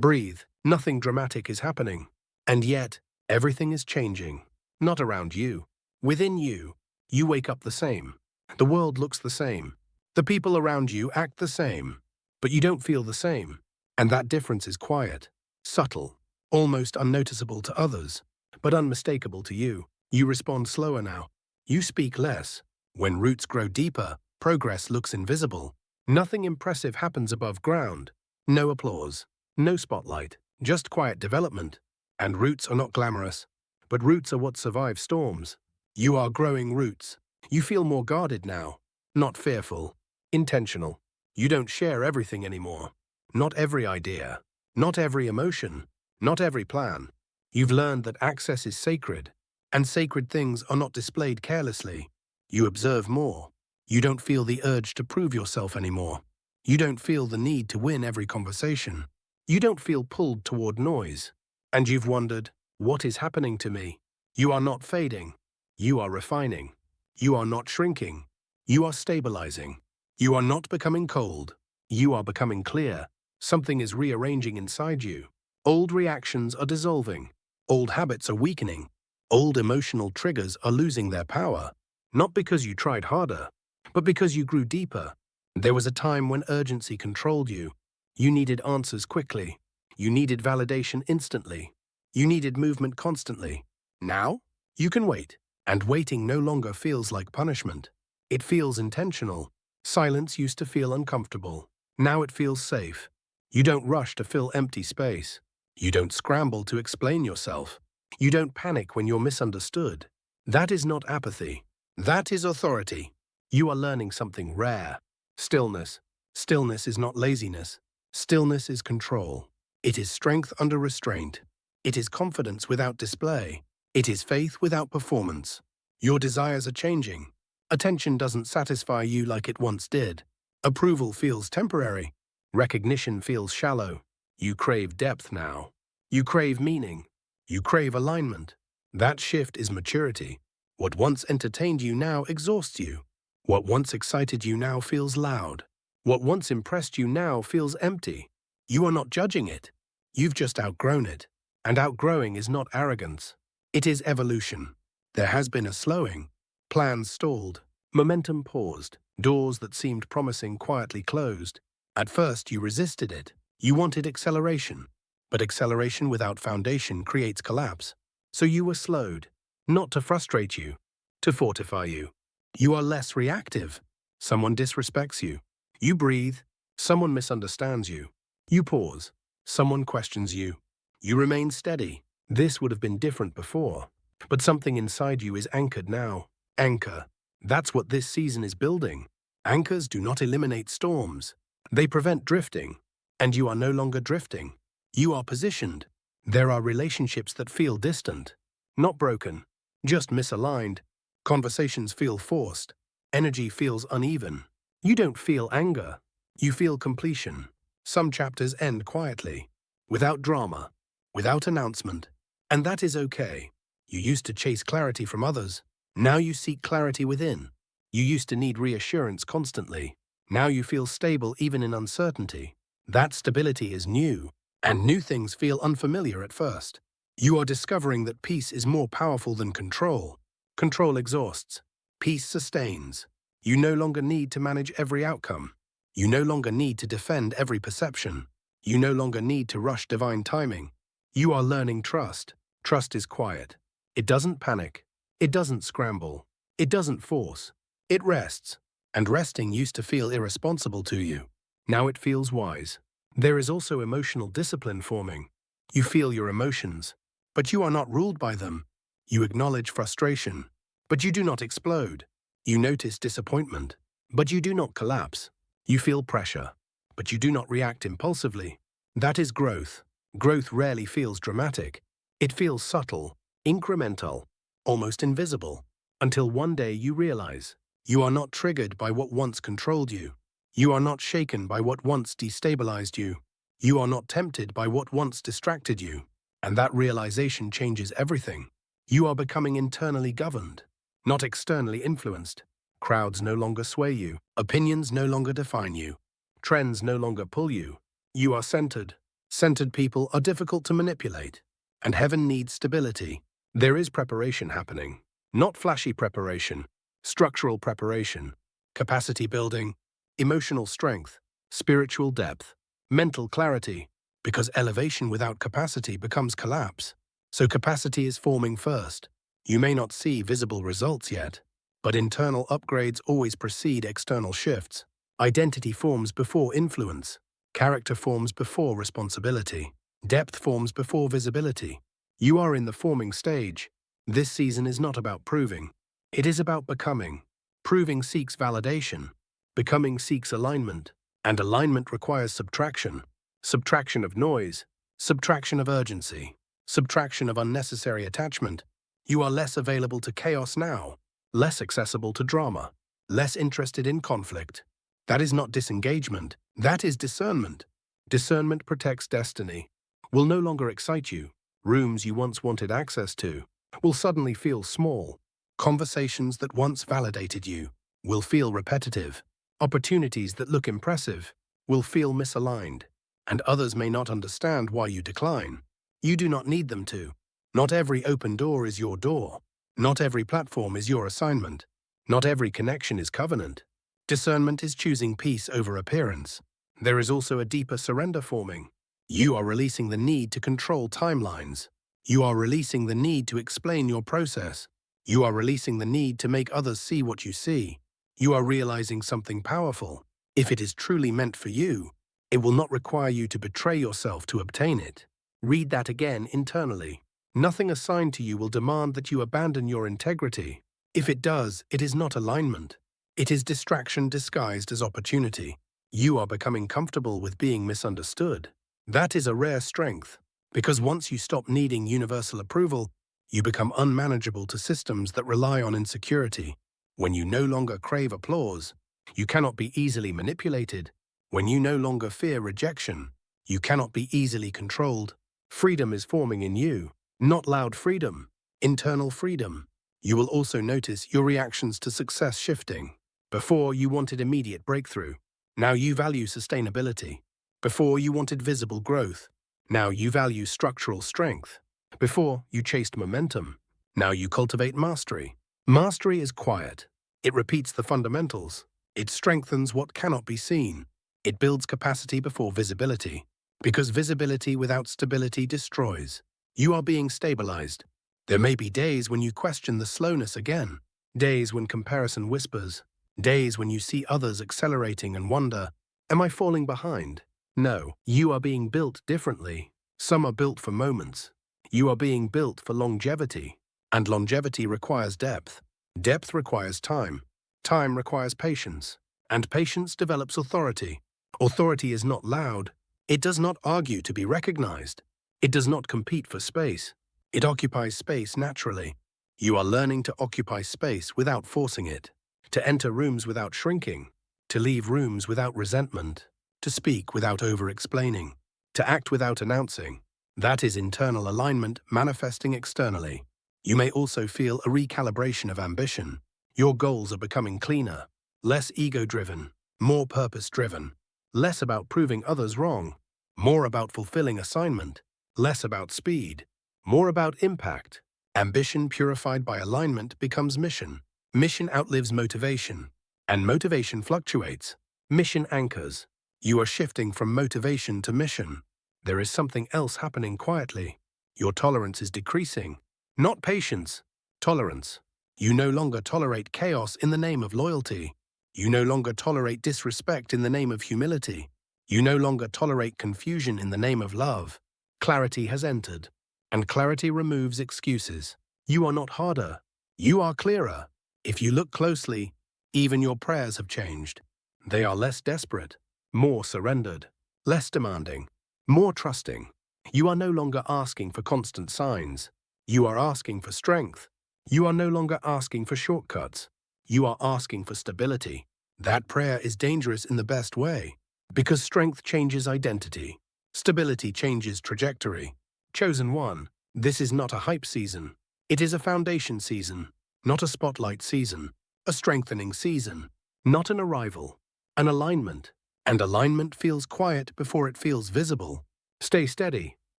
Breathe. Nothing dramatic is happening. And yet, everything is changing. Not around you. Within you. You wake up the same. The world looks the same. The people around you act the same. But you don't feel the same. And that difference is quiet, subtle, almost unnoticeable to others, but unmistakable to you. You respond slower now. You speak less. When roots grow deeper, progress looks invisible. Nothing impressive happens above ground. No applause. No spotlight. Just quiet development. And roots are not glamorous. But roots are what survive storms. You are growing roots. You feel more guarded now. Not fearful. Intentional. You don't share everything anymore. Not every idea. Not every emotion. Not every plan. You've learned that access is sacred. And sacred things are not displayed carelessly. You observe more. You don't feel the urge to prove yourself anymore. You don't feel the need to win every conversation. You don't feel pulled toward noise. And you've wondered, what is happening to me? You are not fading. You are refining. You are not shrinking. You are stabilizing. You are not becoming cold. You are becoming clear. Something is rearranging inside you. Old reactions are dissolving. Old habits are weakening. Old emotional triggers are losing their power. Not because you tried harder, but because you grew deeper. There was a time when urgency controlled you. You needed answers quickly. You needed validation instantly. You needed movement constantly. Now, you can wait. And waiting no longer feels like punishment. It feels intentional. Silence used to feel uncomfortable. Now it feels safe. You don't rush to fill empty space. You don't scramble to explain yourself. You don't panic when you're misunderstood. That is not apathy. That is authority. You are learning something rare. Stillness. Stillness is not laziness. Stillness is control. It is strength under restraint. It is confidence without display. It is faith without performance. Your desires are changing. Attention doesn't satisfy you like it once did. Approval feels temporary. Recognition feels shallow. You crave depth now. You crave meaning. You crave alignment. That shift is maturity. What once entertained you now exhausts you. What once excited you now feels loud. What once impressed you now feels empty. You are not judging it. You've just outgrown it. And outgrowing is not arrogance. It is evolution. There has been a slowing. Plans stalled. Momentum paused. Doors that seemed promising quietly closed. At first you resisted it. You wanted acceleration. But acceleration without foundation creates collapse. So you were slowed. Not to frustrate you. To fortify you. You are less reactive. Someone disrespects you. You breathe. Someone misunderstands you. You pause. Someone questions you. You remain steady. This would have been different before. But something inside you is anchored now. Anchor. That's what this season is building. Anchors do not eliminate storms. They prevent drifting. And you are no longer drifting. You are positioned. There are relationships that feel distant. Not broken. Just misaligned. Conversations feel forced. Energy feels uneven. You don't feel anger. You feel completion. Some chapters end quietly. Without drama. Without announcement. And that is okay. You used to chase clarity from others. Now you seek clarity within. You used to need reassurance constantly. Now you feel stable even in uncertainty. That stability is new, and new things feel unfamiliar at first. You are discovering that peace is more powerful than control. Control exhausts. Peace sustains. You no longer need to manage every outcome. You no longer need to defend every perception. You no longer need to rush divine timing. You are learning trust. Trust is quiet. It doesn't panic. It doesn't scramble. It doesn't force. It rests. And resting used to feel irresponsible to you. Now it feels wise. There is also emotional discipline forming. You feel your emotions, but you are not ruled by them. You acknowledge frustration, but you do not explode. You notice disappointment, but you do not collapse. You feel pressure, but you do not react impulsively. That is growth. Growth rarely feels dramatic. It feels subtle, incremental, almost invisible, until one day you realize you are not triggered by what once controlled you. You are not shaken by what once destabilized you. You are not tempted by what once distracted you. And that realization changes everything. You are becoming internally governed, not externally influenced. Crowds no longer sway you. Opinions no longer define you. Trends no longer pull you. You are centered. Centered people are difficult to manipulate, and heaven needs stability. There is preparation happening, not flashy preparation, structural preparation, capacity building, emotional strength, spiritual depth, mental clarity, because elevation without capacity becomes collapse. So capacity is forming first. You may not see visible results yet, but internal upgrades always precede external shifts. Identity forms before influence. Character forms before responsibility. Depth forms before visibility. You are in the forming stage. This season is not about proving. It is about becoming. Proving seeks validation. Becoming seeks alignment. And alignment requires subtraction. Subtraction of noise. Subtraction of urgency. Subtraction of unnecessary attachment. You are less available to chaos now. Less accessible to drama. Less interested in conflict. That is not disengagement. That is discernment. Discernment protects destiny. Will no longer excite you. Rooms you once wanted access to will suddenly feel small. Conversations that once validated you will feel repetitive. Opportunities that look impressive will feel misaligned. And others may not understand why you decline. You do not need them to. Not every open door is your door. Not every platform is your assignment. Not every connection is covenant. Discernment is choosing peace over appearance. There is also a deeper surrender forming. You are releasing the need to control timelines. You are releasing the need to explain your process. You are releasing the need to make others see what you see. You are realizing something powerful. If it is truly meant for you, it will not require you to betray yourself to obtain it. Read that again internally. Nothing assigned to you will demand that you abandon your integrity. If it does, it is not alignment. It is distraction disguised as opportunity. You are becoming comfortable with being misunderstood. That is a rare strength, because once you stop needing universal approval, you become unmanageable to systems that rely on insecurity. When you no longer crave applause, you cannot be easily manipulated. When you no longer fear rejection, you cannot be easily controlled. Freedom is forming in you, not loud freedom, internal freedom. You will also notice your reactions to success shifting. Before, you wanted immediate breakthrough. Now you value sustainability. Before, you wanted visible growth. Now you value structural strength. Before, you chased momentum. Now you cultivate mastery. Mastery is quiet. It repeats the fundamentals. It strengthens what cannot be seen. It builds capacity before visibility. Because visibility without stability destroys. You are being stabilized. There may be days when you question the slowness again. Days when comparison whispers. Days when you see others accelerating and wonder, am I falling behind? No, you are being built differently. Some are built for moments. You are being built for longevity. And longevity requires depth. Depth requires time. Time requires patience. And patience develops authority. Authority is not loud. It does not argue to be recognized. It does not compete for space. It occupies space naturally. You are learning to occupy space without forcing it. To enter rooms without shrinking. To leave rooms without resentment. To speak without over-explaining. To act without announcing. That is internal alignment manifesting externally. You may also feel a recalibration of ambition. Your goals are becoming cleaner, less ego-driven, more purpose-driven, less about proving others wrong, more about fulfilling assignment, less about speed, more about impact. Ambition purified by alignment becomes mission. Mission outlives motivation, and motivation fluctuates. Mission anchors. You are shifting from motivation to mission. There is something else happening quietly. Your tolerance is decreasing. Not patience, tolerance. You no longer tolerate chaos in the name of loyalty. You no longer tolerate disrespect in the name of humility. You no longer tolerate confusion in the name of love. Clarity has entered, and clarity removes excuses. You are not harder. You are clearer. If you look closely, even your prayers have changed. They are less desperate, more surrendered, less demanding, more trusting. You are no longer asking for constant signs. You are asking for strength. You are no longer asking for shortcuts. You are asking for stability. That prayer is dangerous in the best way, because strength changes identity. Stability changes trajectory. Chosen one, this is not a hype season. It is a foundation season, not a spotlight season, a strengthening season, not an arrival, an alignment. And alignment feels quiet before it feels visible. Stay steady.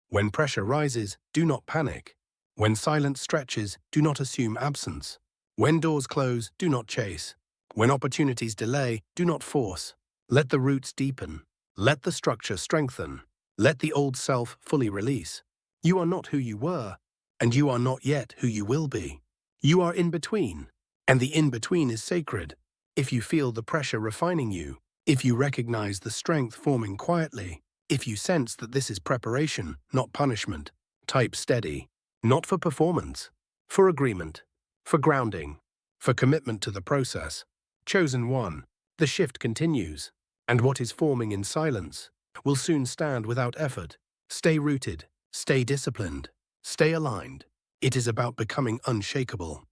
When pressure rises, do not panic. When silence stretches, do not assume absence. When doors close, do not chase. When opportunities delay, do not force. Let the roots deepen. Let the structure strengthen. Let the old self fully release. You are not who you were, and you are not yet who you will be. You are in between, and the in-between is sacred. If you feel the pressure refining you, if you recognize the strength forming quietly, if you sense that this is preparation, not punishment, type steady. Not for performance, for agreement, for grounding, for commitment to the process. Chosen one, the shift continues, and what is forming in silence will soon stand without effort. Stay rooted, stay disciplined, stay aligned. It is about becoming unshakable.